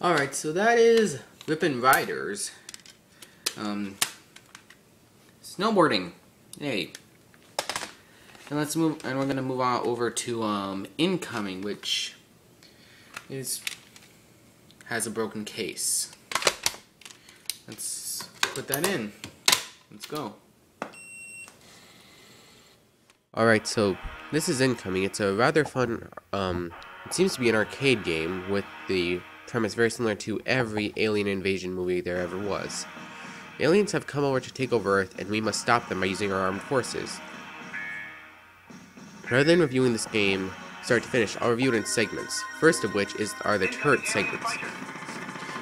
Alright, so that is Rippin' Riders. Snowboarding. Yay. And let's move, and we're gonna move on over to Incoming, which has a broken case. Let's put that in. Let's go. Alright, so this is Incoming. It's a rather fun, it seems to be an arcade game with the premise very similar to every alien invasion movie there ever was. Aliens have come over to take over Earth, and we must stop them by using our armed forces. Rather than reviewing this game start to finish, I'll review it in segments, first of which are the turret segments.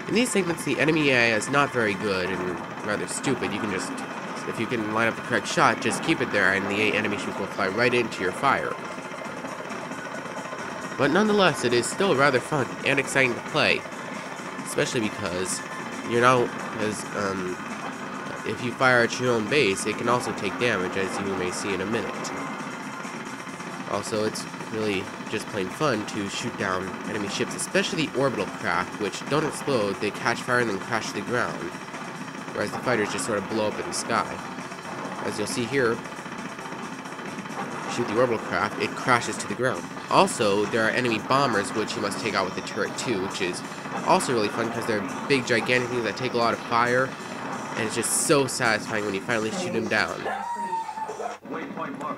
In these segments, the enemy AI is not very good and rather stupid. You can just, if you can line up the correct shot, just keep it there and the enemy ship will fly right into your fire. But nonetheless, it is still rather fun and exciting to play, especially because you're now, if you fire at your own base, it can also take damage, as you may see in a minute. Also, it's really just plain fun to shoot down enemy ships, especially the orbital craft, which don't explode, they catch fire and then crash to the ground, whereas the fighters just sort of blow up in the sky. As you'll see here, shoot the orbital craft, it crashes to the ground. Also, there are enemy bombers, which you must take out with the turret too, which is also really fun because they're big, gigantic things that take a lot of fire, and it's just so satisfying when you finally shoot them down.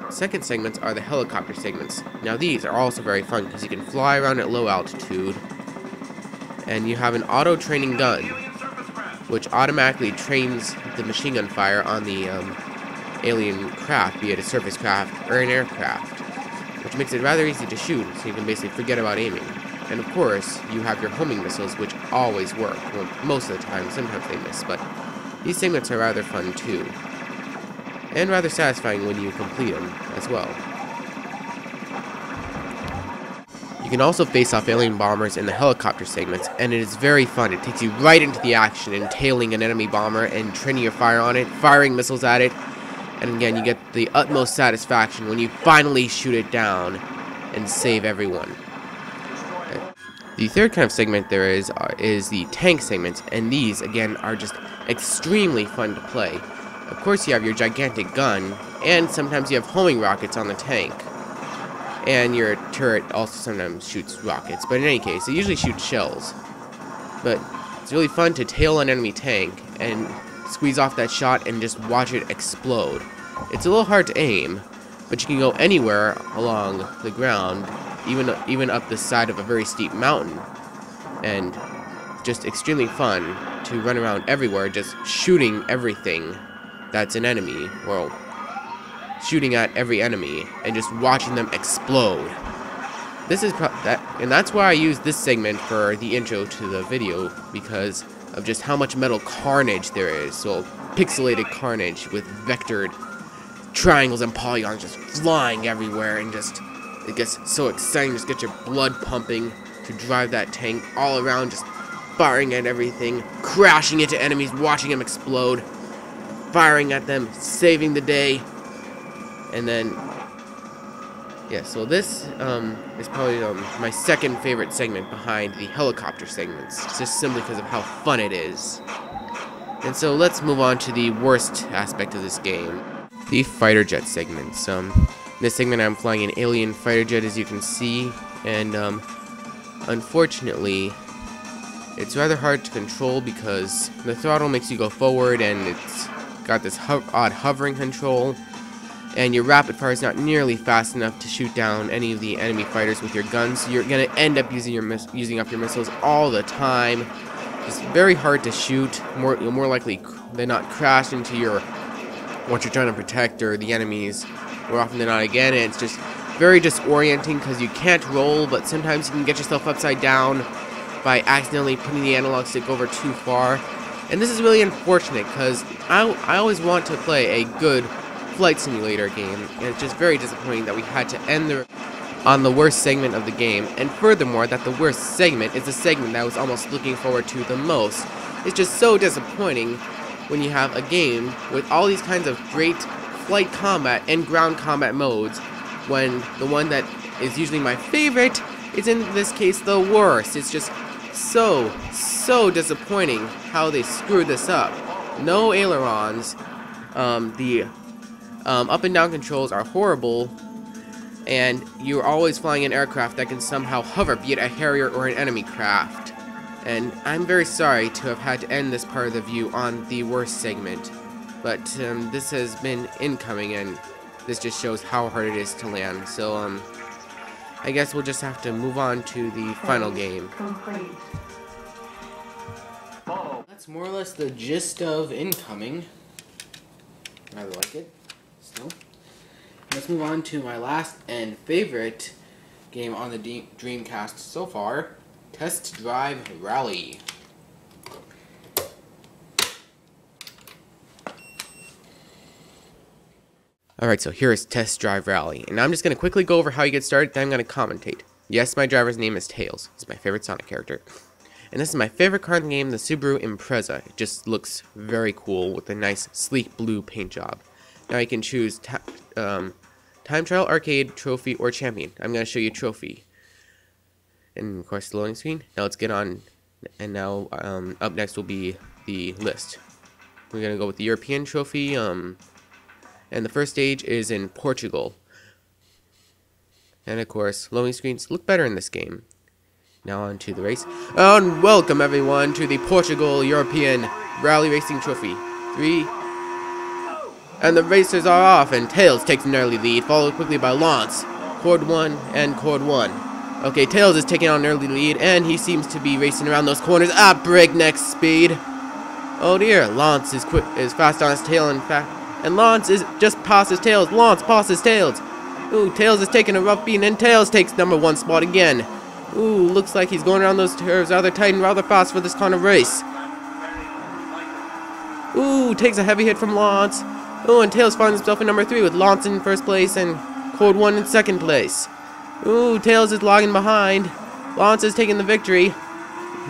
Second segments are the helicopter segments. Now these are also very fun because you can fly around at low altitude, and you have an auto-training gun, which automatically trains the machine gun fire on the alien craft, be it a surface craft or an aircraft, which makes it rather easy to shoot, so you can basically forget about aiming. And of course, you have your homing missiles, which always work. Well, most of the time, sometimes they miss, but these segments are rather fun too, and rather satisfying when you complete them as well. You can also face off alien bombers in the helicopter segments, and it is very fun. It takes you right into the action, entailing an enemy bomber and training your fire on it, firing missiles at it, and again, you get the utmost satisfaction when you finally shoot it down and save everyone. The third kind of segment there is the tank segments, and these, again, are just extremely fun to play. Of course, you have your gigantic gun, and sometimes you have homing rockets on the tank. And your turret also sometimes shoots rockets, but in any case, it usually shoots shells. But it's really fun to tail an enemy tank and squeeze off that shot and just watch it explode. It's a little hard to aim, but you can go anywhere along the ground, even up the side of a very steep mountain, and just extremely fun to run around everywhere just shooting everything that's an enemy, well, shooting at every enemy and just watching them explode. This is and that's why I use this segment for the intro to the video, because of just how much metal carnage there is. So pixelated carnage with vectored triangles and polygons just flying everywhere, and just it gets so exciting. Just get your blood pumping to drive that tank all around, just firing at everything, crashing into enemies, watching them explode, firing at them, saving the day. And then, yeah, so this is probably my second favorite segment behind the helicopter segments, just simply because of how fun it is. And so let's move on to the worst aspect of this game, the fighter jet segments. In this segment I'm flying an alien fighter jet, as you can see, and unfortunately it's rather hard to control because the throttle makes you go forward, and it's got this odd hovering control, and your rapid fire is not nearly fast enough to shoot down any of the enemy fighters with your guns, so you're going to end up using up your missiles all the time. It's very hard to shoot. You'll more likely than not crash into what you're trying to protect, or the enemies more often than not again, and it's just very disorienting because you can't roll, but sometimes you can get yourself upside down by accidentally putting the analog stick over too far. And this is really unfortunate because I always want to play a good flight simulator game, and it's just very disappointing that we had to end on the worst segment of the game, and furthermore that the worst segment is the segment that I was almost looking forward to the most. It's just so disappointing when you have a game with all these kinds of great flight combat and ground combat modes, when the one that is usually my favorite is in this case the worst. It's just so disappointing how they screwed this up. No ailerons. The up and down controls are horrible. And you're always flying an aircraft that can somehow hover, be it a Harrier or an enemy craft. And I'm very sorry to have had to end this part of the view on the worst segment. But this has been incoming, and this just shows how hard it is to land. So I guess we'll just have to move on to the final game. That's more or less the gist of incoming. I rather like it still. Let's move on to my last and favorite game on the Dreamcast so far, Test Drive Rally. Alright, so here is Test Drive Rally, and I'm just going to quickly go over how you get started, then I'm going to commentate. Yes, my driver's name is Tails. He's my favorite Sonic character. And this is my favorite car in the game, the Subaru Impreza. It just looks very cool with a nice, sleek blue paint job. Now you can choose Time Trial, Arcade, Trophy, or Champion. I'm going to show you Trophy. And of course the loading screen. Now let's get on, and now up next will be the list. We're going to go with the European Trophy, and the first stage is in Portugal. And of course, loading screens look better in this game. Now on to the race. And welcome everyone to the Portugal European Rally Racing Trophy. 3, and the racers are off, and Tails takes an early lead, followed quickly by Lance, Chord 1, and Chord 1. Okay, Tails is taking on an early lead, and he seems to be racing around those corners at breakneck speed. Oh dear, Lance is fast on his tail, in fact, and Lance is just past his Tails. Lance passes Tails. Ooh, Tails is taking a rough beat, and Tails takes #1 spot again. Ooh, looks like he's going around those curves rather tight and rather fast for this kind of race. Ooh, takes a heavy hit from Lance. Ooh, and Tails finds himself in #3 with Lance in first place and Chord 1 in second place. Ooh, Tails is lagging behind. Lance is taking the victory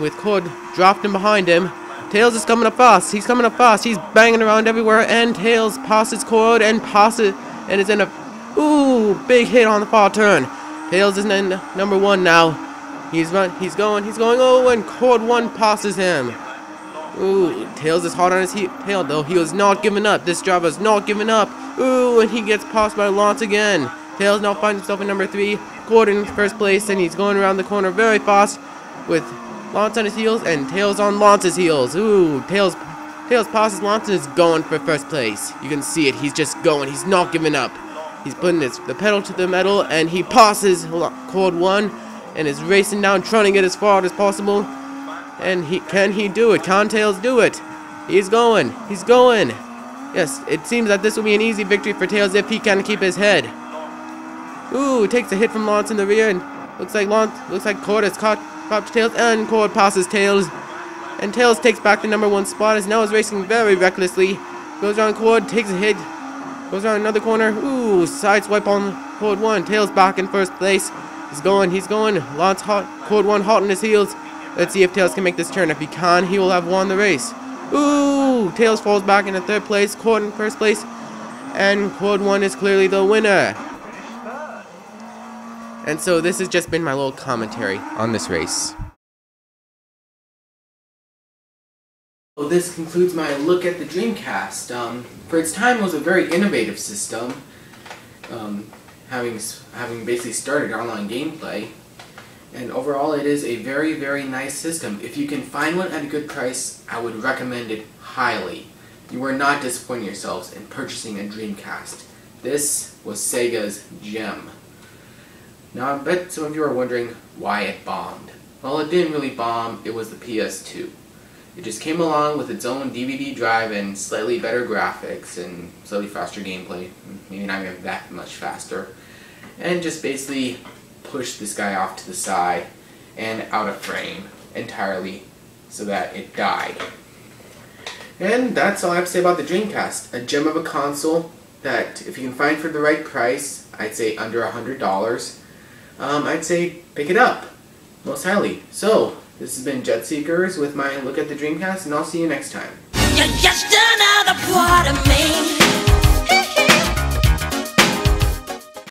with Chord dropped in behind him. Tails is coming up fast. He's coming up fast. He's banging around everywhere, and Tails passes Chord and is in a big hit on the far turn. Tails is in #1 now. He's going. Oh, and Chord 1 passes him. Ooh, Tails is hot on his tail though. He was not giving up. This driver's not giving up. Ooh, and he gets passed by Lance again. Tails now finds himself in #3. Chord in first place, and he's going around the corner very fast with Lance on his heels and Tails on Lance's heels. Ooh, Tails passes Lance and is going for first place. You can see it. He's just going. He's not giving up. He's putting the pedal to the metal, and he passes Chord 1 and is racing down, trying to get as far as possible. And can he do it? Can Tails do it? He's going. He's going. Yes, it seems that this will be an easy victory for Tails if he can keep his head. Ooh, takes a hit from Lance in the rear, and looks like Chord has caught Tails, and Chord passes Tails. And Tails takes back the #1 spot, as now is racing very recklessly. Goes around Chord, takes a hit, goes around another corner. Ooh, side swipe on Chord 1. Tails back in first place. He's going. Lance hot, Chord 1 hot on his heels. Let's see if Tails can make this turn. If he can, he will have won the race. Ooh, Tails falls back into third place, Chord in first place, and Chord 1 is clearly the winner. And so this has just been my little commentary on this race. Well, this concludes my look at the Dreamcast. For its time, it was a very innovative system, having basically started online gameplay. And overall, it is a very, very nice system. If you can find one at a good price, I would recommend it highly. You are not disappointing yourselves in purchasing a Dreamcast. This was Sega's gem. Now, I bet some of you are wondering why it bombed. Well, it didn't really bomb. It was the PS2. It just came along with its own DVD drive and slightly better graphics and slightly faster gameplay. Maybe not even that much faster. And just basically pushed this guy off to the side and out of frame entirely so that it died. And that's all I have to say about the Dreamcast. A gem of a console that if you can find for the right price, I'd say under $100, I'd say pick it up most highly. So this has been Jet Seekers with my look at the Dreamcast, and I'll see you next time. You're just another part of me.